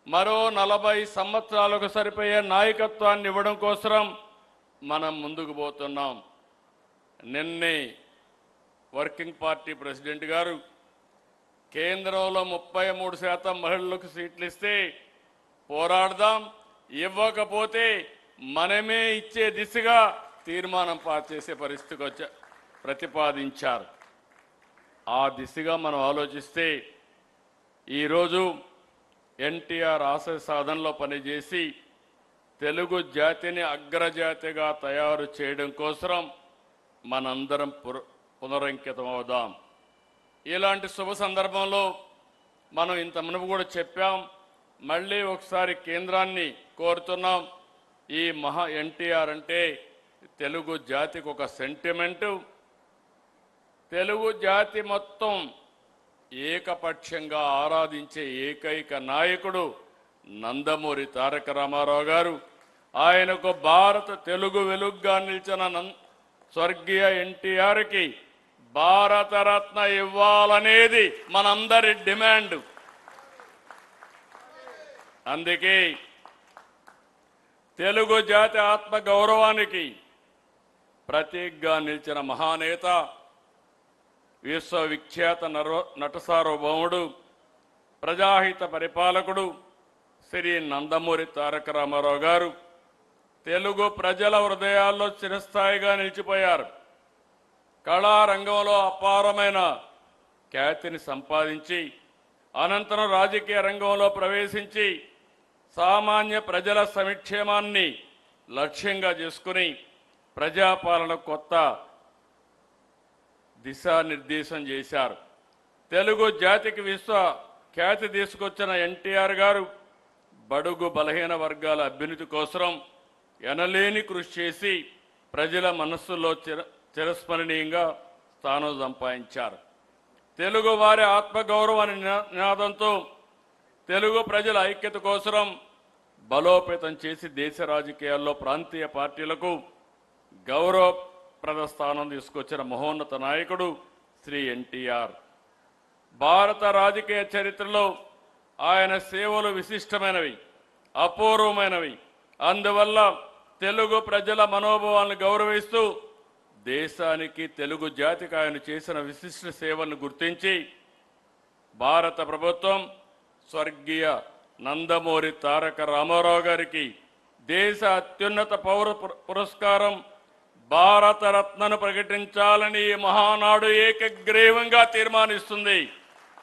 మరో 40 సంవత్సరాలకు సరిపోయే నాయకత్వాన్ని ఇవ్వడం కోసం మనం ముందుకు పోతున్నాం. నిన్నే వర్కింగ్ పార్టీ ప్రెసిడెంట్ గారు కేంద్రంలో 33% మహిళలకు సీట్లు ఇస్తే పోరాడదాం, ఇవ్వకపోతే మనమే ఇచ్చే దిశగా తీర్మానం పాస్ చేసే పరిస్థితికి ప్రతిపాదించారు. ఆ దిశగా మనం ఆలోచిస్తే ఈరోజు ఎన్టీఆర్ ఆశయ సాధనలో పనిచేసి తెలుగు జాతిని అగ్రజాతిగా తయారు చేయడం కోసం మనందరం పునరంకితం అవుదాం. ఇలాంటి శుభ సందర్భంలో మనం ఇంత మునుపు కూడా చెప్పాం, మళ్ళీ ఒకసారి కేంద్రాన్ని కోరుతున్నాం. ఈ ఎన్టీఆర్ అంటే తెలుగు జాతికి ఒక సెంటిమెంటు. తెలుగు జాతి మొత్తం ఏకపక్షంగా ఆరాధించే ఏకైక నాయకుడు నందమూరి తారక రామారావు గారు. ఆయనకు భారత తెలుగు వెలుగుగా నిలిచిన స్వర్గీయ ఎన్టీఆర్కి భారతరత్న ఇవ్వాలనేది మనందరి డిమాండ్. అందుకే తెలుగు జాతి ఆత్మ గౌరవానికి ప్రతీకగా నిలిచిన మహానేత, విశ్వవిఖ్యాత నట సార్వభౌముడు, ప్రజాహిత పరిపాలకుడు శ్రీ నందమూరి తారక రామారావు గారు తెలుగు ప్రజల హృదయాల్లో చిరస్థాయిగా నిలిచిపోయారు. కళారంగంలో అపారమైన ఖ్యాతిని సంపాదించి అనంతరం రాజకీయ రంగంలో ప్రవేశించి సామాన్య ప్రజల సంక్షేమాన్ని లక్ష్యంగా చేసుకుని ప్రజాపాలన కొత్త దిశానిర్దేశం చేశారు. తెలుగు జాతికి విశ్వ ఖ్యాతి తీసుకొచ్చిన ఎన్టీఆర్ గారు బడుగు బలహీన వర్గాల అభ్యున్నతి కోసం ఎనలేని కృషి చేసి ప్రజల మనస్సులో చిరస్మరణీయంగా స్థానం సంపాదించారు. తెలుగు వారి ఆత్మగౌరవ నినాదంతో తెలుగు ప్రజల ఐక్యత కోసం బలోపేతం చేసి దేశ రాజకీయాల్లో ప్రాంతీయ పార్టీలకు గౌరవప్రద స్థానం తీసుకొచ్చిన మహోన్నత నాయకుడు శ్రీ ఎన్టీఆర్. భారత రాజకీయ చరిత్రలో ఆయన సేవలు విశిష్టమైనవి, అపూర్వమైనవి. అందువల్ల తెలుగు ప్రజల మనోభావాలను గౌరవిస్తూ దేశానికి తెలుగు జాతికి ఆయన చేసిన విశిష్ట సేవలను గుర్తించి భారత ప్రభుత్వం స్వర్గీయ నందమూరి తారక రామారావు గారికి దేశ అత్యున్నత పౌర పురస్కారం భారతరత్నను ప్రకటించాలని మహానాడు ఏకగ్రీవంగా తీర్మానిస్తుంది.